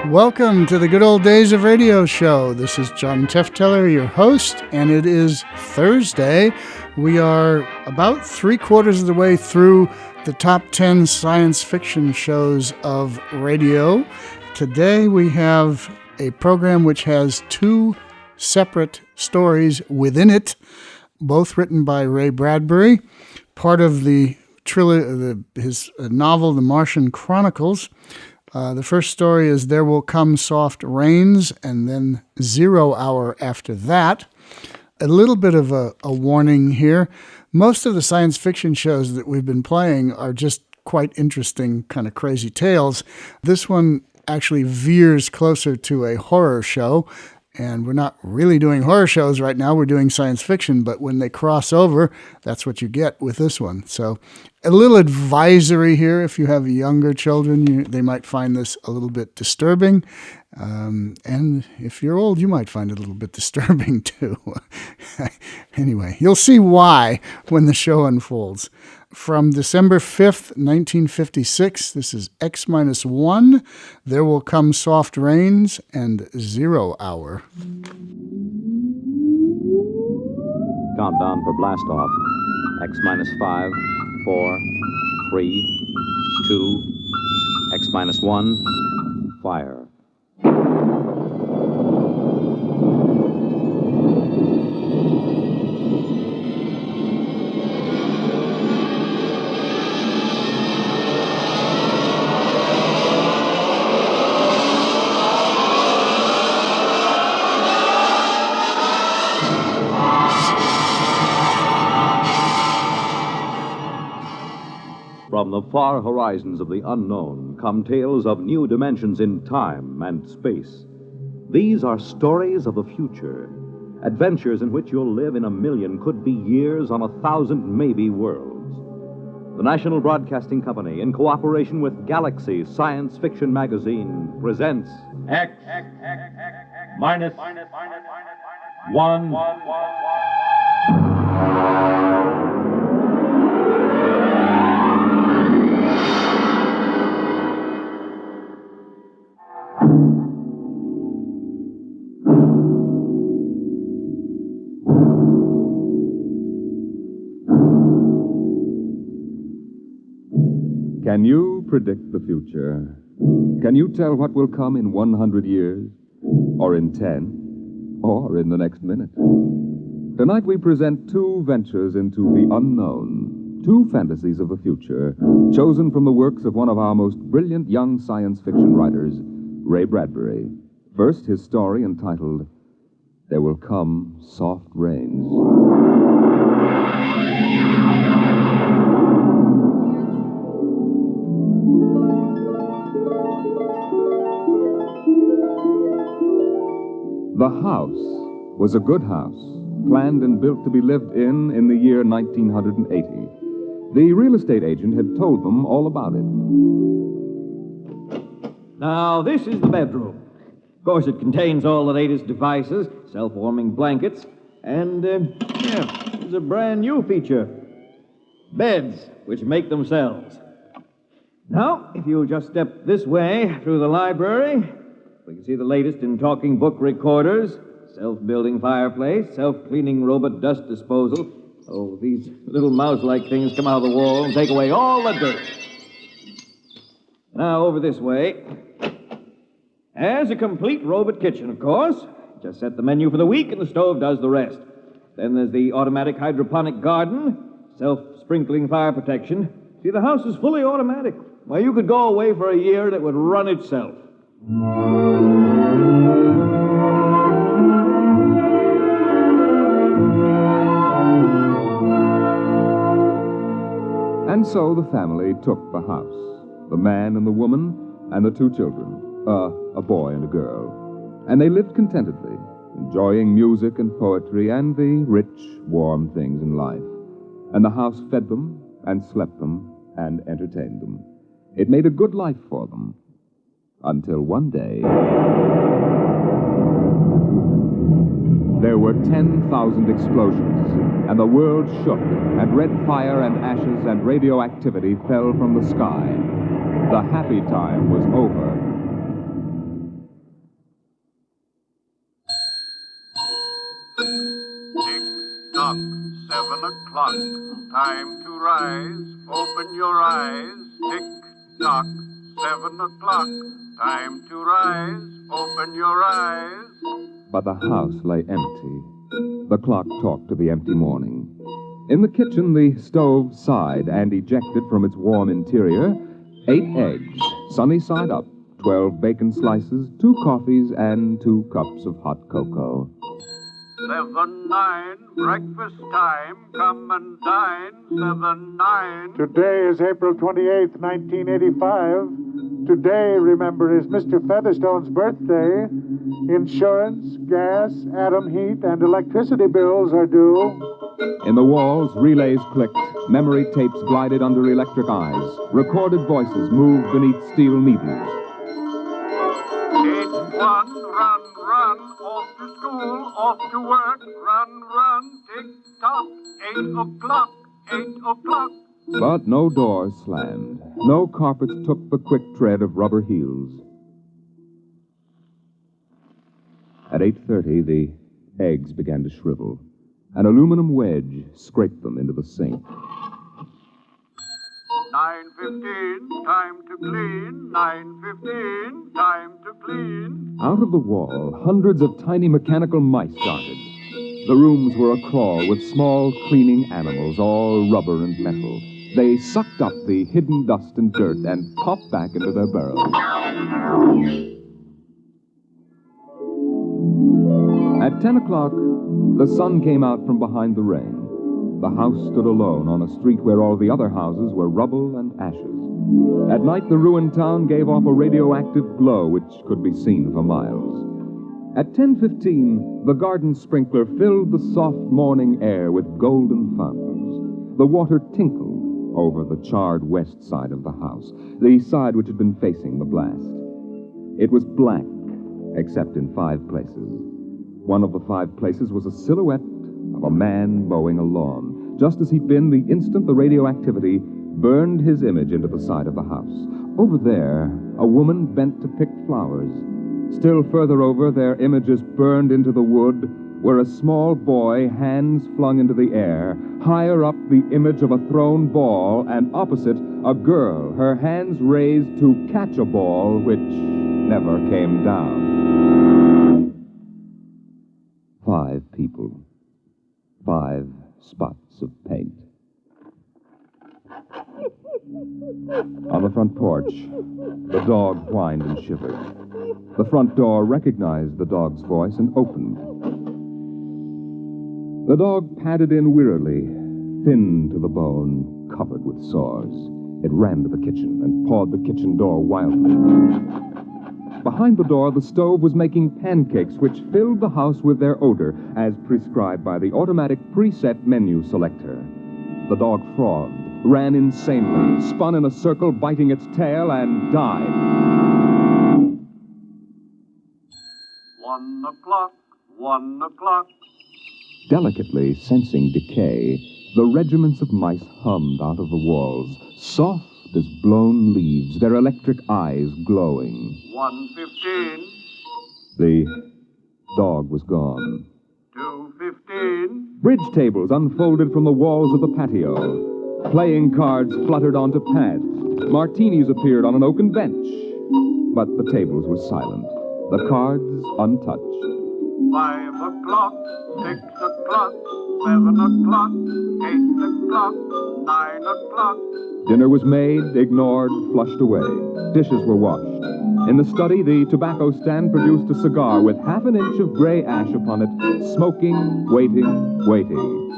Welcome to the Good Old Days of Radio show. This is John Tefteller, your host, and it is Thursday. We are about 3/4 of the way through the top 10 science fiction shows of radio. Today we have a program which has two separate stories within it, both written by Ray Bradbury, part of the his novel, The Martian Chronicles. The first story is There Will Come Soft Rains, and then 0 Hour after that. A little bit of a warning here. Most of the science fiction shows that we've been playing are just quite interesting, kind of crazy tales. This one actually veers closer to a horror show, and we're not really doing horror shows right now. We're doing science fiction, but when they cross over, that's what you get with this one. So a little advisory here. If you have younger children, they might find this a little bit disturbing. And if you're old, you might find it a little bit disturbing too. Anyway, you'll see why when the show unfolds. From December 5th, 1956, this is X-1, There Will Come Soft Rains, and 0 Hour. Countdown for blast off. X-5, 4, 3, 2, X-1, fire. From the far horizons of the unknown come tales of new dimensions in time and space. These are stories of the future, adventures in which you'll live in a million, could be years, on 1,000 maybe worlds. The National Broadcasting Company, in cooperation with Galaxy Science Fiction Magazine, presents X minus 1. Can you predict the future? Can you tell what will come in 100 years? Or in 10? Or in the next minute? Tonight we present two ventures into the unknown, two fantasies of the future, chosen from the works of one of our most brilliant young science fiction writers, Ray Bradbury. First, his story entitled, There Will Come Soft Rains. The house was a good house, planned and built to be lived in the year 1980. The real estate agent had told them all about it. Now, this is the bedroom. Of course, it contains all the latest devices, self-warming blankets, and, there's a brand new feature. Beds, which make themselves. Now, if you'll just step this way through the library, we can see the latest in talking book recorders, self-building fireplace, self-cleaning robot dust disposal. Oh, these little mouse-like things come out of the wall and take away all the dirt. Now, over this way. There's a complete robot kitchen, of course. Just set the menu for the week and the stove does the rest. Then there's the automatic hydroponic garden, self-sprinkling fire protection. See, the house is fully automatic. Well, you could go away for a year and it would run itself. And so the family took the house, the man and the woman and the two children, a boy and a girl. And they lived contentedly, enjoying music and poetry and the rich, warm things in life. And the house fed them and slept them and entertained them. It made a good life for them. Until one day, there were 10,000 explosions, and the world shook, and red fire and ashes and radioactivity fell from the sky. The happy time was over. o'clock. Time to rise. Open your eyes. Tick-tock. 7 o'clock. Time to rise. Open your eyes. But the house lay empty. The clock talked to the empty morning. In the kitchen, the stove sighed and ejected from its warm interior 8 eggs, sunny side up, 12 bacon slices, 2 coffees, and 2 cups of hot cocoa. 7-9, breakfast time, come and dine. 7-9. Today is April 28th, 1985. Today, remember, is Mr. Featherstone's birthday. Insurance, gas, atom heat, and electricity bills are due. In the walls, relays clicked, memory tapes glided under electric eyes, recorded voices moved beneath steel needles. 8-1, run, off to school, off to work, run, tick-tock, 8 o'clock, 8 o'clock. But no doors slammed. No carpets took the quick tread of rubber heels. At 8:30, the eggs began to shrivel. An aluminum wedge scraped them into the sink. 9:15, time to clean. 9:15, time to clean. Out of the wall, hundreds of tiny mechanical mice darted. The rooms were a-crawl with small, cleaning animals, all rubber and metal. They sucked up the hidden dust and dirt and popped back into their burrows. At 10 o'clock, the sun came out from behind the rain. The house stood alone on a street where all the other houses were rubble and ashes. At night, the ruined town gave off a radioactive glow which could be seen for miles. At 10:15, the garden sprinkler filled the soft morning air with golden fountains. The water tinkled over the charred west side of the house, the side which had been facing the blast. It was black, except in 5 places. One of the 5 places was a silhouette of a man mowing a lawn, just as he'd been the instant the radioactivity burned his image into the side of the house. Over there, a woman bent to pick flowers. Still further over, their images burned into the wood, where a small boy, hands flung into the air, higher up the image of a thrown ball, and opposite, a girl, her hands raised to catch a ball which never came down. 5 people. 5 spots of paint. On the front porch, the dog whined and shivered. The front door recognized the dog's voice and opened. The dog padded in wearily, thin to the bone, covered with sores. It ran to the kitchen and pawed the kitchen door wildly. Behind the door, the stove was making pancakes which filled the house with their odor, as prescribed by the automatic preset menu selector. The dog frothed, ran insanely, spun in a circle, biting its tail, and died. 1 o'clock, 1 o'clock. Delicately sensing decay, the regiments of mice hummed out of the walls, soft as blown leaves, their electric eyes glowing. 1:15. The dog was gone. 2:15. Bridge tables unfolded from the walls of the patio. Playing cards fluttered onto pads. Martinis appeared on an oaken bench. But the tables were silent, the cards untouched. 5 o'clock, 6 o'clock, 7 o'clock, 8 o'clock, 9 o'clock. Dinner was made, ignored, flushed away. Dishes were washed. In the study, the tobacco stand produced a cigar with half an inch of gray ash upon it, smoking, waiting, waiting.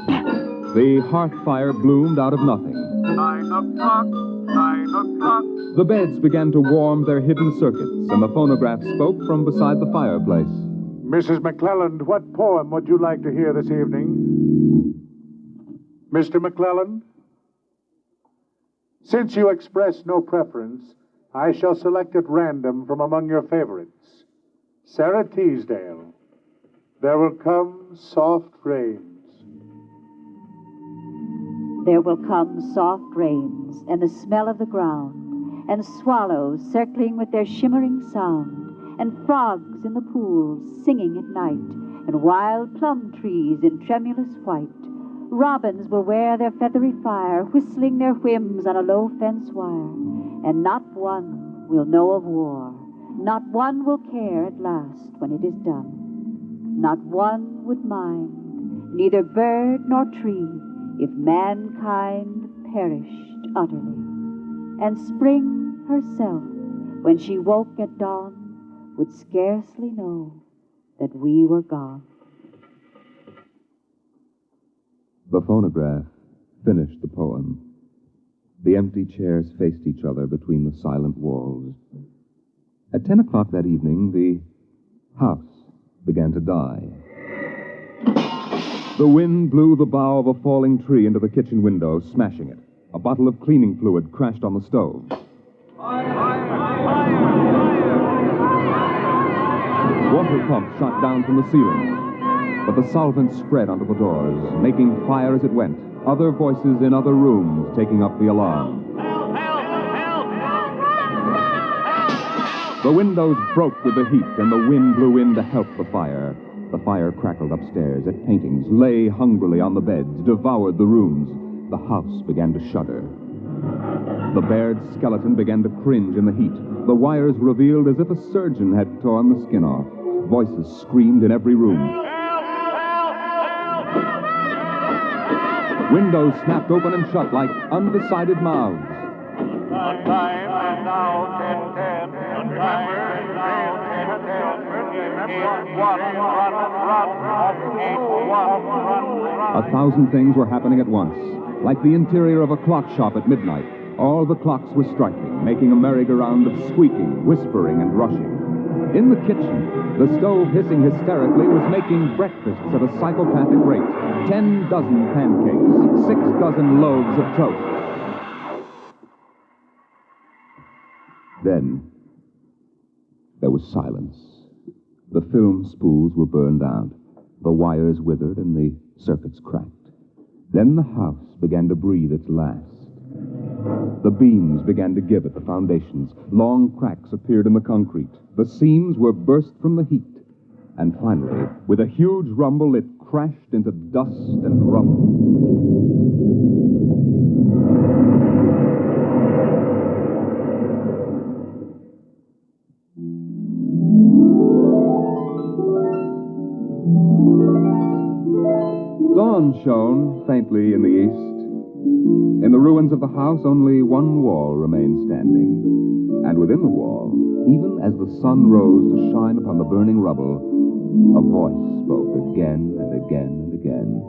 The hearth fire bloomed out of nothing. 9 o'clock, 9 o'clock. The beds began to warm their hidden circuits, and the phonograph spoke from beside the fireplace. Mrs. McClelland, what poem would you like to hear this evening? Mr. McClelland? Since you express no preference, I shall select at random from among your favorites. Sarah Teasdale, There Will Come Soft Rains. There will come soft rains, and the smell of the ground, and swallows circling with their shimmering sound, and frogs in the pools singing at night, and wild plum trees in tremulous white, Robins will wear their feathery fire, whistling their whims on a low fence wire. And not one will know of war. Not one will care at last when it is done. Not one would mind, neither bird nor tree, if mankind perished utterly. And spring herself, when she woke at dawn, would scarcely know that we were gone. The phonograph finished the poem. The empty chairs faced each other between the silent walls. At 10 o'clock that evening, the house began to die. The wind blew the bough of a falling tree into the kitchen window, smashing it. A bottle of cleaning fluid crashed on the stove. Water pumps shot down from the ceiling, but the solvent spread onto the doors, making fire as it went. Other voices in other rooms taking up the alarm. The windows broke with the heat, and the wind blew in to help the fire. The fire crackled upstairs at paintings, lay hungrily on the beds, devoured the rooms. The house began to shudder. The bared skeleton began to cringe in the heat. The wires revealed as if a surgeon had torn the skin off. Voices screamed in every room. Windows snapped open and shut like undecided mouths. The time is now 10:10. Remember, it's now 10:10. Run. 1,000 things were happening at once. Like the interior of a clock shop at midnight, all the clocks were striking, making a merry-go-round of squeaking, whispering, and rushing. In the kitchen, the stove, hissing hysterically, was making breakfasts at a psychopathic rate. 10 dozen pancakes, 6 dozen loaves of toast. Then, there was silence. The film spools were burned out. The wires withered and the circuits cracked. Then the house began to breathe its last. The beams began to give at the foundations. Long cracks appeared in the concrete. The seams were burst from the heat. And finally, with a huge rumble, it crashed into dust and rubble. Dawn shone faintly in the east. In the ruins of the house, only one wall remained standing. And within the wall, even as the sun rose to shine upon the burning rubble, a voice spoke again and again and again.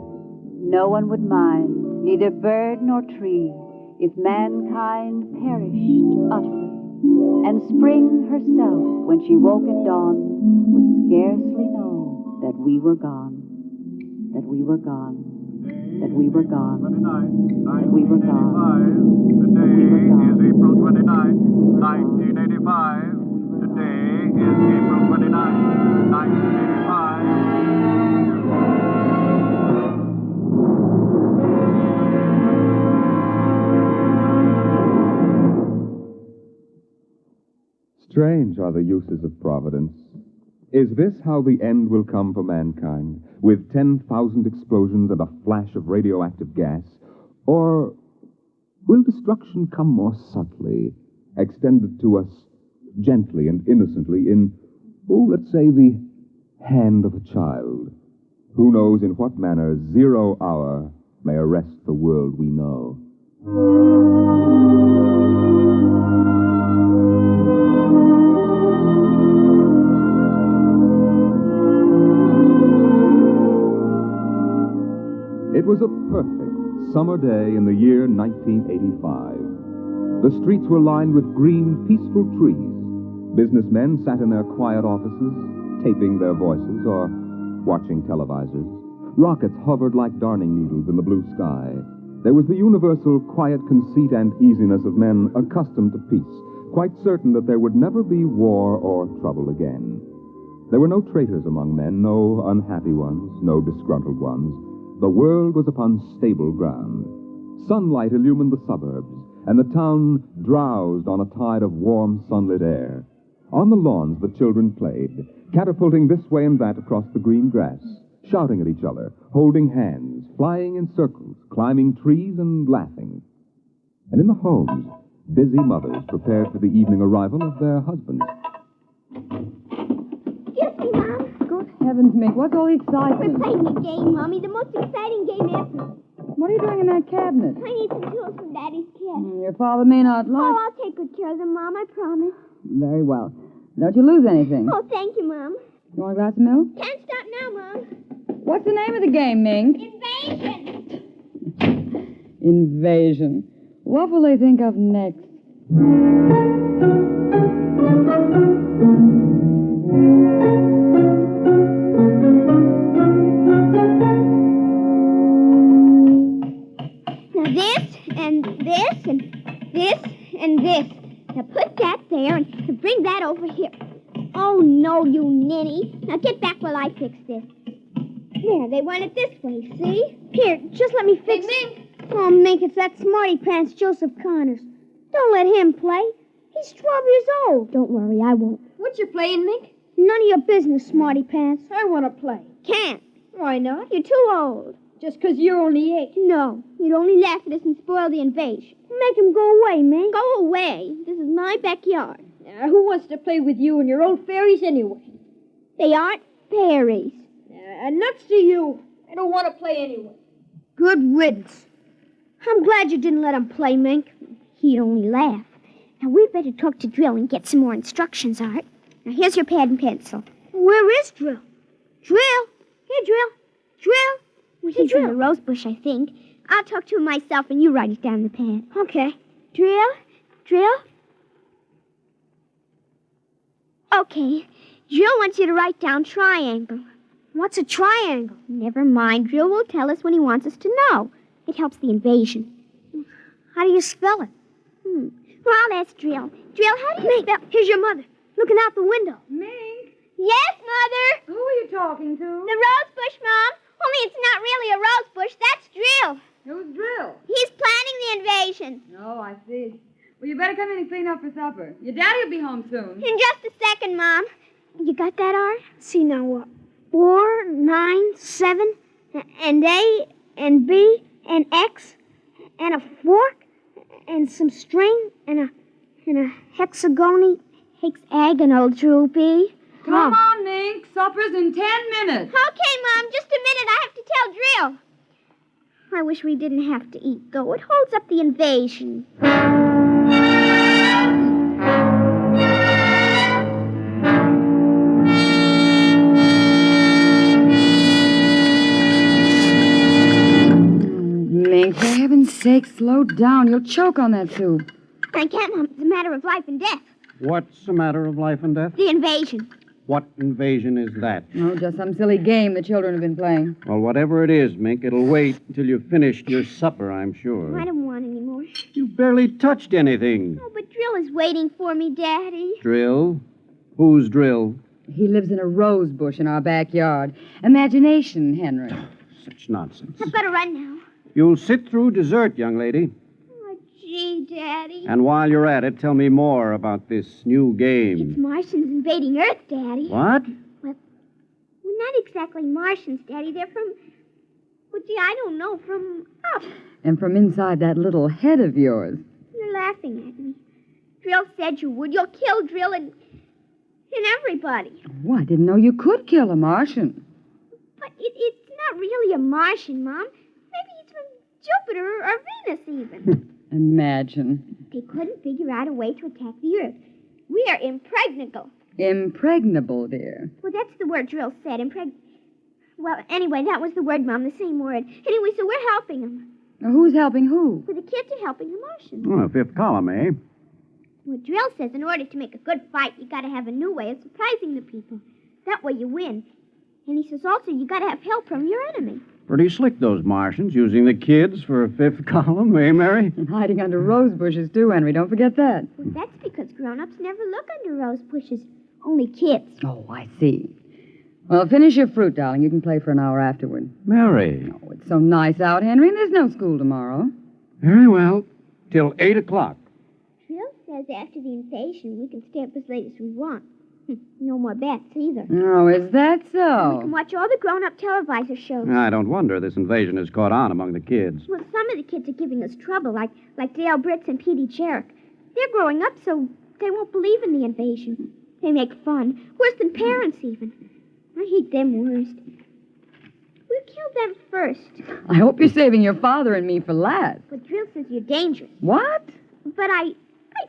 No one would mind, neither bird nor tree, if mankind perished utterly. And spring herself, when she woke at dawn, would scarcely know that we were gone. That we were gone. That we were gone. That we were gone. Today is April 29, 1985. Today is April 29, 1985. Strange are the uses of Providence. Is this how the end will come for mankind, with 10,000 explosions and a flash of radioactive gas? Or will destruction come more subtly, extended to us gently and innocently in, let's say, the hand of a child? Who knows in what manner 0 hour may arrest the world we know? It was a perfect summer day in the year 1985. The streets were lined with green, peaceful trees. Businessmen sat in their quiet offices, taping their voices or watching televisors. Rockets hovered like darning needles in the blue sky. There was the universal quiet conceit and easiness of men accustomed to peace, quite certain that there would never be war or trouble again. There were no traitors among men, no unhappy ones, no disgruntled ones. The world was upon stable ground. Sunlight illumined the suburbs, and the town drowsed on a tide of warm, sunlit air. On the lawns, the children played, catapulting this way and that across the green grass. shouting at each other, holding hands, flying in circles, climbing trees, and laughing. And in the homes, busy mothers prepared for the evening arrival of their husbands. Excuse me, Mom. Good heavens, Mick, what's all the excitement? We're playing a game, Mommy. The most exciting game ever. What are you doing in that cabinet? I need some tools from Daddy's kit. Your father may not like... Oh, I'll take good care of them, Mom. I promise. Very well. Don't you lose anything. Oh, thank you, Mom. You want a glass of milk? Can't stop now, Mom. What's the name of the game, Mink? Invasion. Invasion. What will they think of next? Now this, and this, and this, and this. Now put that there and bring that over here. Oh, no, you ninny. Now get back while I fix this. There, they want it this way, see? Here, just let me fix it. Oh, Mink, it's that smarty pants Joseph Connors. Don't let him play. He's 12 years old. Don't worry, I won't. What you playing, Mink? None of your business, smarty pants. I want to play. Can't. Why not? You're too old. Just 'cause you're only 8. No, you'd only laugh at us and spoil the invasion. Make him go away, Mink. Go away. This is my backyard. Who wants to play with you and your old fairies anyway? They aren't fairies. Nuts to you. I don't want to play anyway. Good riddance. I'm glad you didn't let him play, Mink. He'd only laugh. Now, we'd better talk to Drill and get some more instructions, Art. Now, here's your pad and pencil. Where is Drill? Drill? Here, Drill. Drill? Well, he's in the rose bush, I think. I'll talk to him myself, and you write it down in the pad. Okay. Drill? Drill? Okay. Drill wants you to write down triangle. What's a triangle? Never mind. Drill will tell us when he wants us to know. It helps the invasion. How do you spell it? Well, I'll ask Drill. Drill, how do you spell... Here's your mother, looking out the window. Mink? Yes, Mother? Who are you talking to? The rose bush, Mom. Only it's not really a rose bush. That's Drill. Who's Drill? He's planning the invasion. Oh, I see. Well, you better come in and clean up for supper. Your daddy will be home soon. In just a second, Mom. You got that, Art? See now what? 4, 9, 7, and A, and B, and X, and a fork, and some string, and a hexagonal droopy. Come on, Mink. Supper's in 10 minutes. Okay, Mom. Just a minute. I have to tell Drill. I wish we didn't have to eat, though. It holds up the invasion. Mink, for heaven's sake, slow down. You'll choke on that soup. I can't, Mom. It's a matter of life and death. What's a matter of life and death? The invasion. What invasion is that? Oh, just some silly game the children have been playing. Well, whatever it is, Mink, it'll wait until you've finished your supper, I'm sure. I don't want any more. You've barely touched anything. Oh, but Drill is waiting for me, Daddy. Drill? Who's Drill? He lives in a rose bush in our backyard. Imagination, Henry. Such nonsense. I've got to run now. You'll sit through dessert, young lady. Oh, gee, Daddy. And while you're at it, tell me more about this new game. It's Martians invading Earth, Daddy. What? Well, not exactly Martians, Daddy. They're from... Well, gee, I don't know. From up. And from inside that little head of yours. You're laughing at me. Drill said you would. You'll kill Drill and everybody. Oh, I didn't know you could kill a Martian. But it's not really a Martian, Mom. Maybe he's from Jupiter or Venus, even. Imagine. They couldn't figure out a way to attack the Earth. We are impregnable. Impregnable, dear. Well, that's the word Drill said, Well, anyway, that was the word, Mom, the same word. Anyway, so we're helping them. Now, who's helping who? Well, the kids are helping the Martians. Oh, fifth column, eh? Well, Drill says in order to make a good fight, you got to have a new way of surprising the people. That way you win. And he says also you got to have help from your enemy. Pretty slick, those Martians, using the kids for a fifth column, eh, Mary? And hiding under rose bushes, too, Henry. Don't forget that. Well, that's because grown-ups never look under rose bushes. Only kids. Oh, I see. Well, finish your fruit, darling. You can play for an hour afterward. Mary. Oh, it's so nice out, Henry, and there's no school tomorrow. Very well. Till 8 o'clock. Drill says after the invasion we can stay up as late as we want. No more bets either. Oh, is that We so? can watch all the grown-up televisor shows. I don't wonder this invasion has caught on among the kids. Well, some of the kids are giving us trouble, like Dale Britz and Petey Jarek. They're growing up, so they won't believe in the invasion. They make fun, worse than parents even. I hate them worst. We'll kill them first. I hope you're saving your father and me for last. But Drill says you're dangerous. What? But I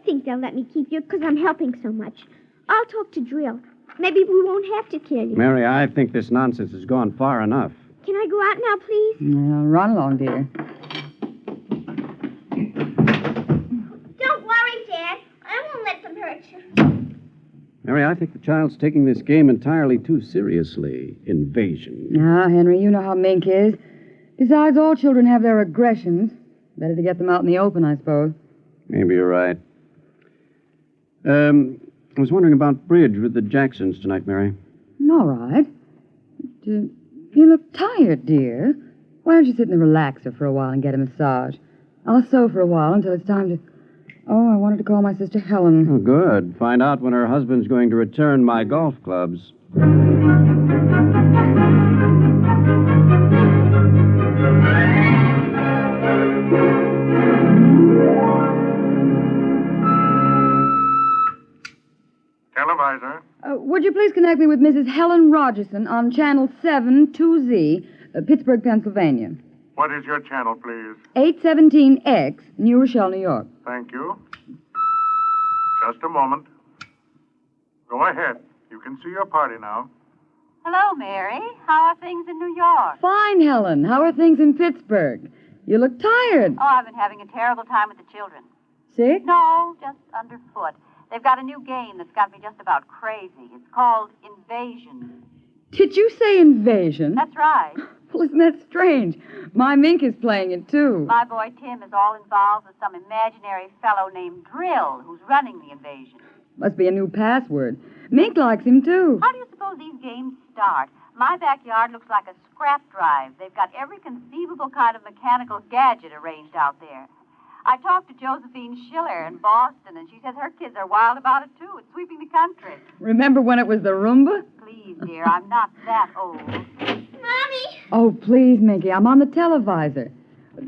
think they'll let me keep you because I'm helping so much. I'll talk to Drill. Maybe we won't have to kill you. Mary, I think this nonsense has gone far enough. Can I go out now, please? Well, run along, dear. Don't worry, Dad. I won't let them hurt you. Mary, I think the child's taking this game entirely too seriously. Invasion. Ah, Henry, you know how Mink is. Besides, all children have their aggressions. Better to get them out in the open, I suppose. Maybe you're right. I was wondering about bridge with the Jacksons tonight, Mary. All right. But, you look tired, dear. Why don't you sit in the relaxer for a while and get a massage? I'll sew for a while until it's time to... Oh, I wanted to call my sister Helen. Oh, good. Find out when her husband's going to return my golf clubs. Televisor. Would you please connect me with Mrs. Helen Rogerson on Channel 7 2Z, Pittsburgh, Pennsylvania. What is your channel, please? 817X, New Rochelle, New York. Thank you. Just a moment. Go ahead. You can see your party now. Hello, Mary. How are things in New York? Fine, Helen. How are things in Pittsburgh? You look tired. Oh, I've been having a terrible time with the children. Sick? No, just underfoot. They've got a new game that's got me just about crazy. It's called Invasion. Did you say invasion? That's right. Well, isn't that strange? My Mink is playing it, too. My boy Tim is all involved with some imaginary fellow named Drill who's running the invasion. Must be a new password. Mink likes him, too. How do you suppose these games start? My backyard looks like a scrap drive. They've got every conceivable kind of mechanical gadget arranged out there. I talked to Josephine Schiller in Boston, and she says her kids are wild about it, too. It's sweeping the country. Remember when it was the Roomba? Please, dear, I'm not that old. Mommy! Oh, please, Minky, I'm on the televisor.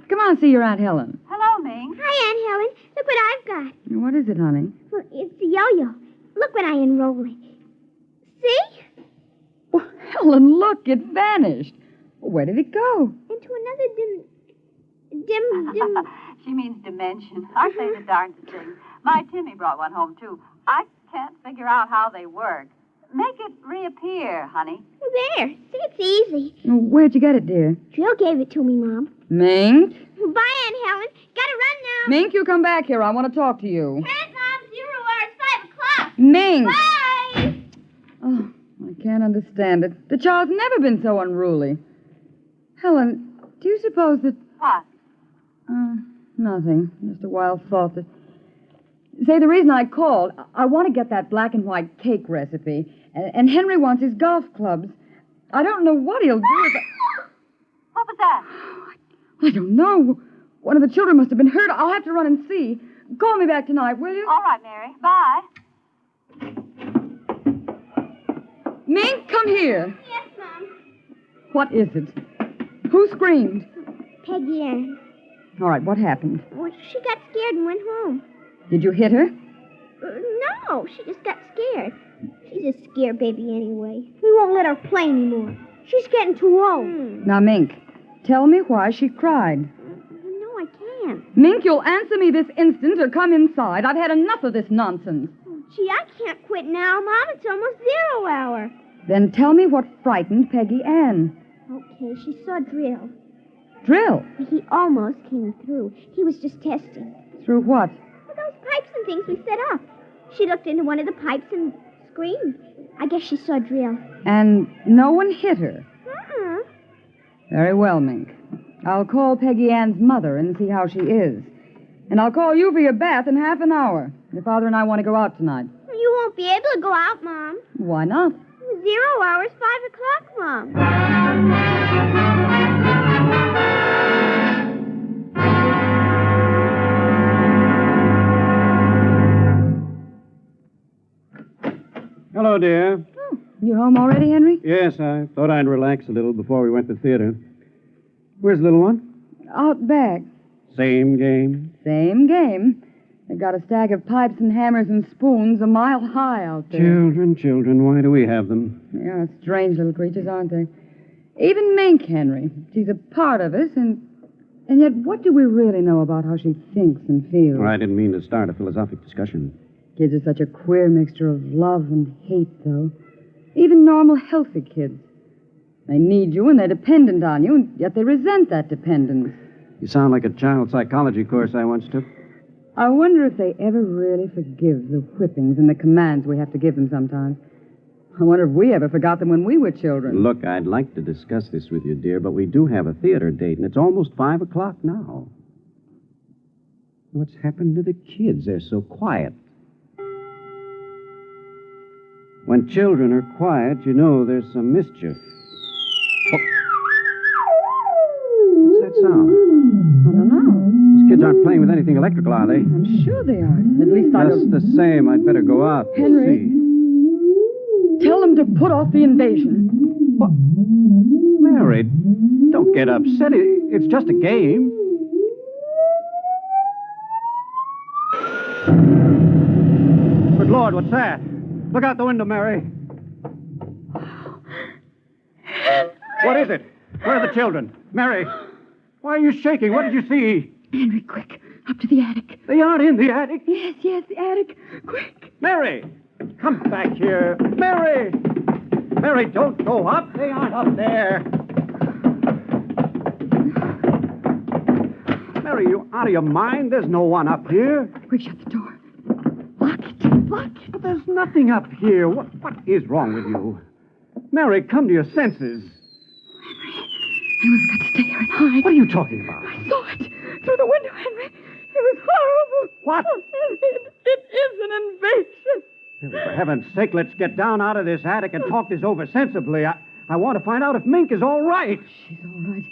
Come on, see your Aunt Helen. Hello, Mink. Hi, Aunt Helen. Look what I've got. What is it, honey? Well, it's a yo-yo. Look when I unroll it. See? Well, Helen, look, it vanished. Where did it go? Into another dim... She means dimension. Aren't they the darndest things? My Timmy brought one home, too. I can't figure out how they work. Make it reappear, honey. There. See, it's easy. Where'd you get it, dear? Drill gave it to me, Mom. Mink? Bye, Aunt Helen. Gotta run now. Mink, you come back here. I want to talk to you. Head, Mom. 0 hours, 5 o'clock. Mink! Bye! Oh, I can't understand it. The child's never been so unruly. Helen, do you suppose that... What? Nothing. Just a wild thought that... Say, the reason I called, I want to get that black and white cake recipe, and Henry wants his golf clubs. I don't know what he'll do if What was that? I don't know. One of the children must have been hurt. I'll have to run and see. Call me back tonight, will you? All right, Mary. Bye. Mink, come here. Yes, Mom. What is it? Who screamed? Peggy Ann. All right, what happened? Well, she got scared and went home. Did you hit her? No, she just got scared. She's a scared baby anyway. We won't let her play anymore. She's getting too old. Now, Mink, tell me why she cried. No, I can't. Mink, you'll answer me this instant or come inside. I've had enough of this nonsense. Gee, I can't quit now, Mom. It's almost 0 hour. Then tell me what frightened Peggy Ann. Okay, she saw Drill. Drill? He almost came through. He was just testing. Through what? Well, those pipes and things we set up. She looked into one of the pipes and screamed. I guess she saw Drill. And no one hit her? Uh-uh. Very well, Mink. I'll call Peggy Ann's mother and see how she is. And I'll call you for your bath in half an hour. Your father and I want to go out tonight. You won't be able to go out, Mom. Why not? 0 hours, 5 o'clock, Mom. Hello, dear. Oh, you home already, Henry? Yes, I thought I'd relax a little before we went to theater. Where's the little one? Out back. Same game. Same game. They've got a stack of pipes and hammers and spoons a mile high out there. Children, why do we have them? Yeah, strange little creatures, aren't they? Even Mink, Henry. She's a part of us, and yet what do we really know about how she thinks and feels? Oh, I didn't mean to start a philosophic discussion. Kids are such a queer mixture of love and hate, though. Even normal, healthy kids. They need you and they're dependent on you, and yet they resent that dependence. You sound like a child psychology course I once took. I wonder if they ever really forgive the whippings and the commands we have to give them sometimes. I wonder if we ever forgot them when we were children. Look, I'd like to discuss this with you, dear, but we do have a theater date, and it's almost 5 o'clock now. What's happened to the kids? They're so quiet. When children are quiet, you know there's some mischief. Oh. What's that sound? I don't know. Those kids aren't playing with anything electrical, are they? I'm sure they aren't. At least I Just don't... the same. I'd better go out and Henry. see. Tell them to put off the invasion. What? Mary, don't get upset. It's just a game. Good Lord, what's that? Look out the window, Mary. What is it? Where are the children? Mary, why are you shaking? What did you see? Henry, quick. Up to the attic. They aren't in the attic. Yes, the attic. Quick. Mary, come back here. Mary! Mary, don't go up. They aren't up there. Mary, you out of your mind? There's no one up here. Quick, shut the door. Lock it. But there's nothing up here. What is wrong with you? Mary, come to your senses. Henry, we've got to stay here and hide. What are you talking about? I saw it through the window, Henry. It was horrible. What? It is an invasion. For heaven's sake, let's get down out of this attic and talk this over sensibly. I want to find out if Mink is all right. She's all right.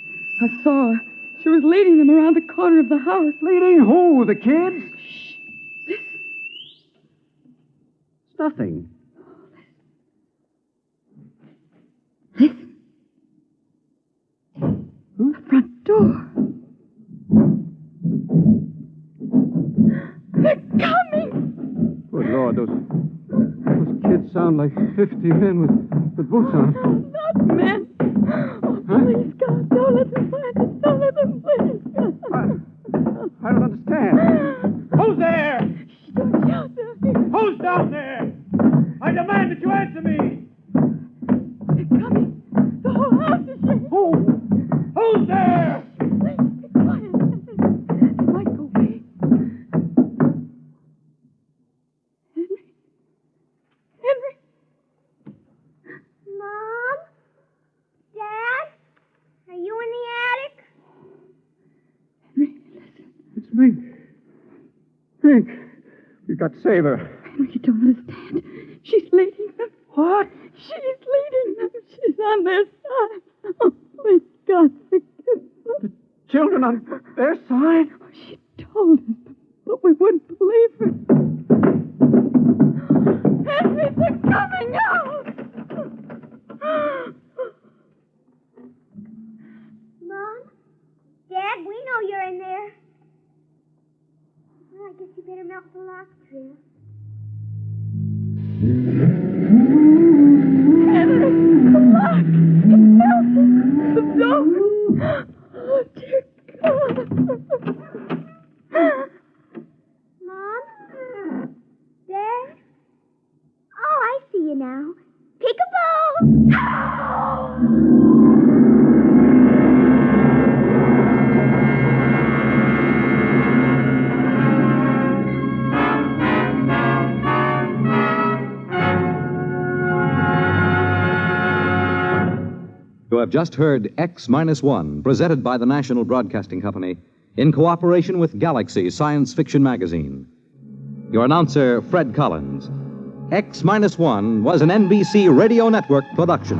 I saw her. She was leading them around the corner of the house. Leading who? The kids? Shh. It's nothing. Listen. The front door. They're coming. Good Lord, those kids sound like 50 men with boots on. Not men. Oh, please, God, don't let them find us. Don't let them please. I don't understand. Who's there? Shh, don't shout down here. Who's down there? I demand that you answer me. They're coming. The whole house is shaking. Who? Who's there? Please, be quiet. They might go away. Henry? Mom? Dad? Are you in the attic? Henry, listen. It's Mink. Mink. We've got to save her. Henry, you don't understand. She's leading them. What? She's leading them. She's on their side. Oh, please, God, forgive them. The children on their side? Oh, she told us, but we wouldn't believe her. Henry, they're coming out! Mom? Dad, we know you're in there. Well, I guess you better melt the lock, Trill. Henry, the lock! It's melting! The door! Oh, dear God! Mom? Dad? Oh, I see you now. Peekaboo! You have just heard X-1, presented by the National Broadcasting Company in cooperation with Galaxy Science Fiction Magazine. Your announcer, Fred Collins. X-1 was an NBC Radio Network production.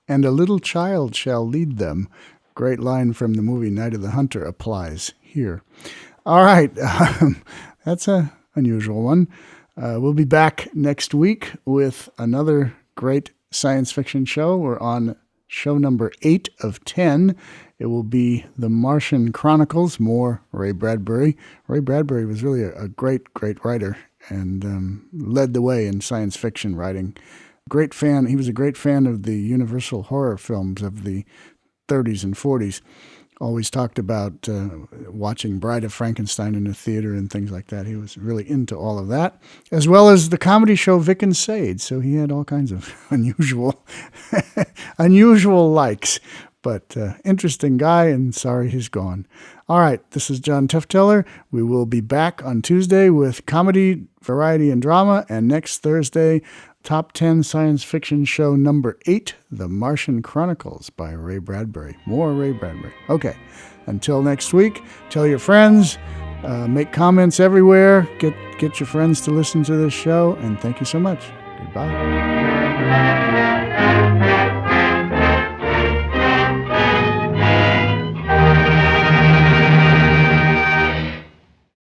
And a little child shall lead them. Great line from the movie Night of the Hunter applies here. All right, that's an unusual one. We'll be back next week with another great science fiction show. We're on show number 8 of 10. It will be The Martian Chronicles, more Ray Bradbury. Ray Bradbury was really a great, great writer and led the way in science fiction writing. Great fan. He was a great fan of the Universal horror films of the 30s and 40s. Always talked about watching Bride of Frankenstein in the theater and things like that. He was really into all of that, as well as the comedy show Vic and Sade. So he had all kinds of unusual likes. But interesting guy, and sorry he's gone. All right, this is John Tefteller. We will be back on Tuesday with comedy, variety, and drama, and next Thursday, Top 10 Science Fiction Show number 8, The Martian Chronicles by Ray Bradbury. More Ray Bradbury. Okay, until next week, tell your friends, make comments everywhere, get your friends to listen to this show, and thank you so much. Goodbye.